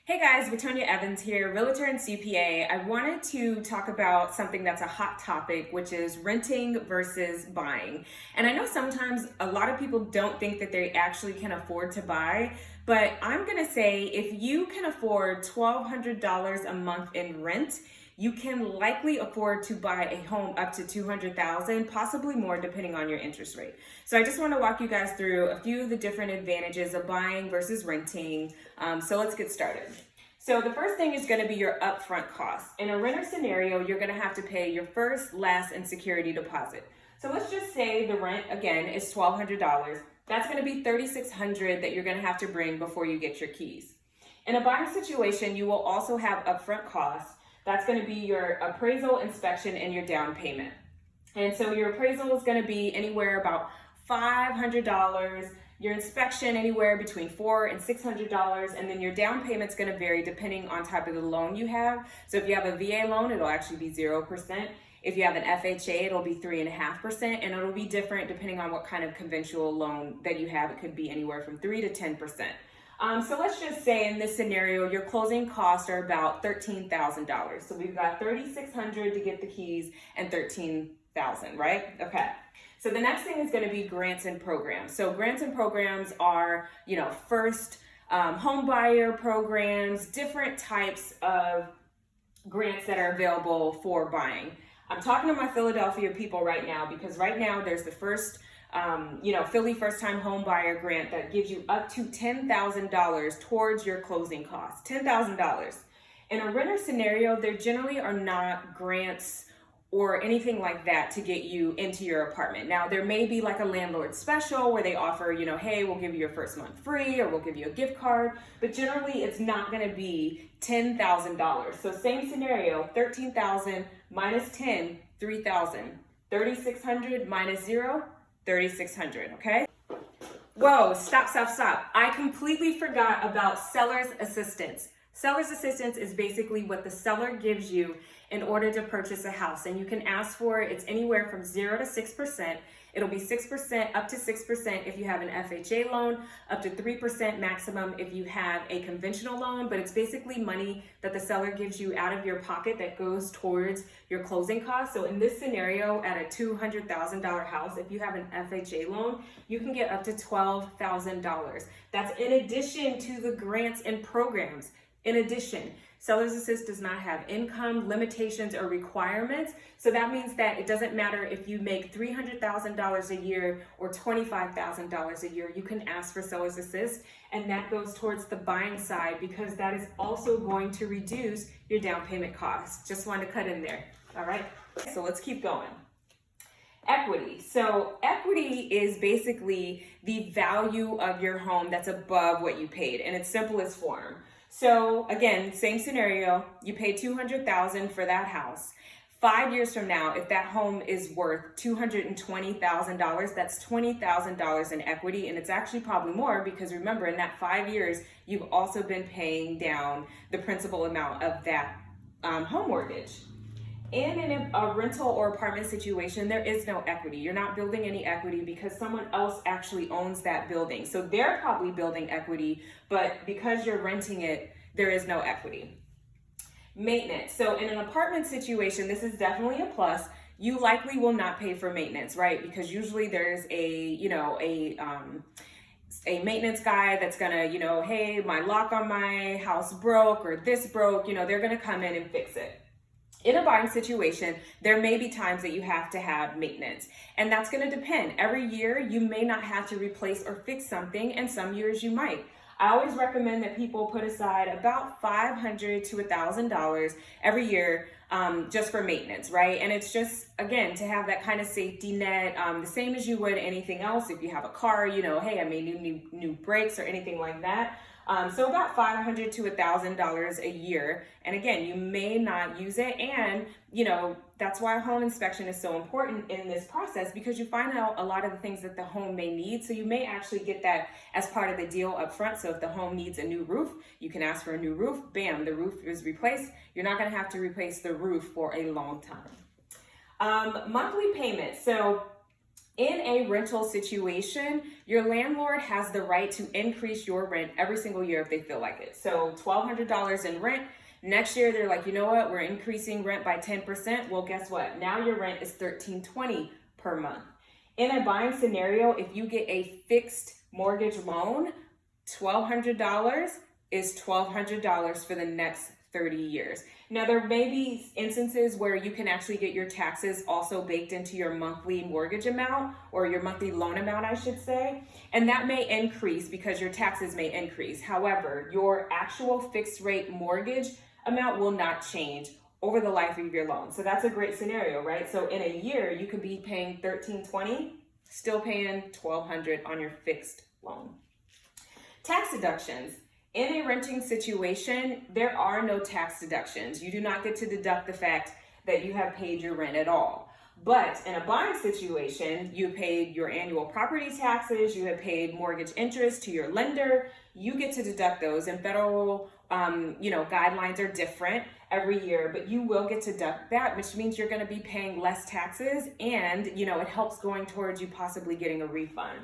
Hey guys, Latonia Evans here, realtor and CPA. I wanted to talk about something that's a hot topic, which is renting versus buying. And I know sometimes a lot of people don't think that they actually can afford to buy, but I'm gonna say if you can afford $1,200 a month in rent, you can likely afford to buy a home up to $200,000, possibly more depending on your interest rate. So I just want to walk you guys through a few of the different advantages of buying versus renting. So let's get started. So the first thing is going to be your upfront costs. In a renter scenario, you're going to have to pay your first, last, and security deposit. So let's just say the rent again is $1,200. That's going to be $3,600 that you're going to have to bring before you get your keys. In a buying situation, you will also have upfront costs. That's going to be your appraisal, inspection, and your down payment. And so your appraisal is going to be anywhere about $500, your inspection anywhere between $400 and $600, and then your down payment's going to vary depending on type of the loan you have. So if you have a VA loan, it'll actually be 0%. If you have an FHA, it'll be 3.5%, and it'll be different depending on what kind of conventional loan that you have. It could be anywhere from 3 to 10%. So let's just say in this scenario, your closing costs are about $13,000. So we've got $3,600 to get the keys and $13,000, right? Okay. So the next thing is going to be grants and programs. So grants and programs are, first home buyer programs, different types of grants that are available for buying. I'm talking to my Philadelphia people right now because right now there's the first Philly first time home buyer grant that gives you up to $10,000 towards your closing costs, $10,000. In a renter scenario, there generally are not grants or anything like that to get you into your apartment. Now, there may be like a landlord special where they offer, hey, we'll give you your first month free or we'll give you a gift card, but generally it's not gonna be $10,000. So same scenario, $13,000 minus 10, $3,000, $3,600 minus 0, $3,600, okay? Whoa, stop. I completely forgot about seller's assistance. Seller's assistance is basically what the seller gives you in order to purchase a house. And you can ask for it. It's anywhere from 0 to 6%. It'll be 6%, up to 6% if you have an FHA loan, up to 3% maximum if you have a conventional loan. But it's basically money that the seller gives you out of your pocket that goes towards your closing costs. So in this scenario, at a $200,000 house, if you have an FHA loan, you can get up to $12,000. That's in addition to the grants and programs. In addition, Seller's Assist does not have income limitations or requirements. So that means that it doesn't matter if you make $300,000 a year or $25,000 a year, you can ask for Seller's Assist. And that goes towards the buying side because that is also going to reduce your down payment costs. Just wanted to cut in there. All right. So let's keep going. Equity. So equity is basically the value of your home that's above what you paid in its simplest form. So again, same scenario, you pay $200,000 for that house. 5 years from now, if that home is worth $220,000, that's $20,000 in equity. And it's actually probably more because remember, in that 5 years, you've also been paying down the principal amount of that home mortgage. And in a rental or apartment situation, there is no equity. You're not building any equity because someone else actually owns that building. So they're probably building equity, but because you're renting it, there is no equity. Maintenance. So in an apartment situation, this is definitely a plus. You likely will not pay for maintenance, right? Because usually there's a maintenance guy that's gonna, hey, my lock on my house broke or this broke, they're gonna come in and fix it. In a buying situation, there may be times that you have to have maintenance, and that's going to depend. Every year, you may not have to replace or fix something, and some years you might. I always recommend that people put aside about $500 to $1,000 every year just for maintenance, right? And it's just, again, to have that kind of safety net, the same as you would anything else. If you have a car, hey, I may need new brakes or anything like that. So about $500 to $1,000 a year. And again, you may not use it. And, that's why a home inspection is so important in this process because you find out a lot of the things that the home may need. So you may actually get that as part of the deal up front. So if the home needs a new roof, you can ask for a new roof. Bam, the roof is replaced. You're not going to have to replace the roof for a long time. Monthly payment. So In a rental situation, your landlord has the right to increase your rent every single year if they feel like it. So $1,200 in rent. Next year, they're like, you know what? We're increasing rent by 10%. Well, guess what? Now your rent is $1,320 per month. In a buying scenario, if you get a fixed mortgage loan, $1,200 is $1,200 for the next 30 years. Now, there may be instances where you can actually get your taxes also baked into your monthly mortgage amount, or your monthly loan amount, I should say, and that may increase because your taxes may increase. However, your actual fixed rate mortgage amount will not change over the life of your loan. So that's a great scenario, right? So in a year, you could be paying $1,320, still paying $1,200 on your fixed loan. Tax deductions. In a renting situation, there are no tax deductions. You do not get to deduct the fact that you have paid your rent at all. But in a buying situation, you paid your annual property taxes, you have paid mortgage interest to your lender, you get to deduct those, and federal guidelines are different every year, but you will get to deduct that, which means you're going to be paying less taxes, and it helps going towards you possibly getting a refund.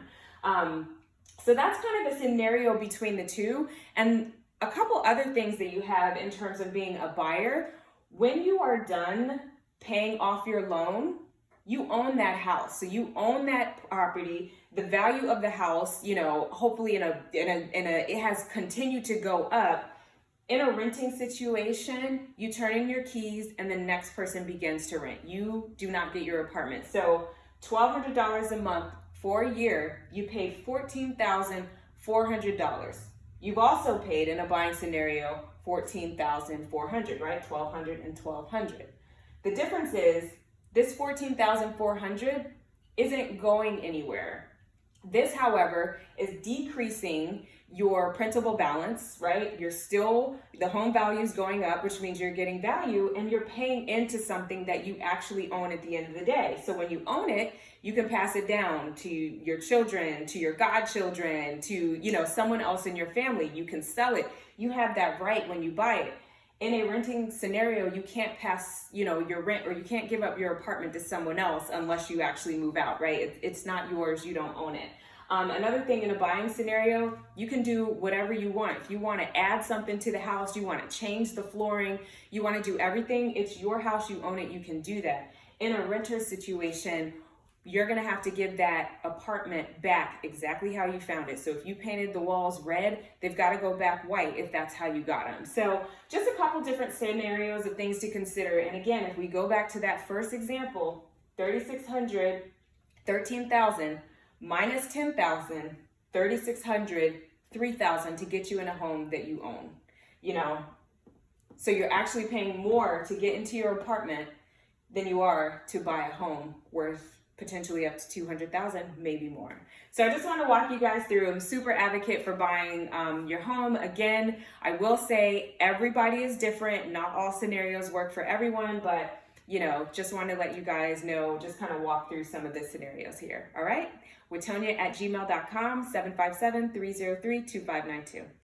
So that's kind of the scenario between the two. And a couple other things that you have in terms of being a buyer. When you are done paying off your loan, you own that house. So you own that property. The value of the house, hopefully it has continued to go up. In a renting situation, you turn in your keys and the next person begins to rent. You do not get your apartment. So $1,200 a month for a year, you paid $14,400. You've also paid, in a buying scenario, $14,400, right? $1,200 and $1,200. The difference is this $14,400 isn't going anywhere. This, however, is decreasing your principal balance, right? The home value is going up, which means you're getting value, and you're paying into something that you actually own at the end of the day. So when you own it, you can pass it down to your children, to your godchildren, to, someone else in your family. You can sell it. You have that right when you buy it. In a renting scenario, you can't pass, your rent, or you can't give up your apartment to someone else unless you actually move out, right? It's not yours. You don't own it. Another thing, in a buying scenario, you can do whatever you want. If you want to add something to the house, you want to change the flooring, you want to do everything, it's your house, you own it, you can do that. In a renter situation, you're going to have to give that apartment back exactly how you found it. So if you painted the walls red, they've got to go back white if that's how you got them. So just a couple different scenarios of things to consider. And again, if we go back to that first example, $3,600, $13,000, minus $10,000, $3,600, $3,000 to get you in a home that you own. So you're actually paying more to get into your apartment than you are to buy a home worth potentially up to $200,000, maybe more. So I just want to walk you guys through. I'm super advocate for buying your home. Again, I will say everybody is different. Not all scenarios work for everyone, but just want to let you guys know, just kind of walk through some of the scenarios here. All right. Watonia@gmail.com, 757-303-2592.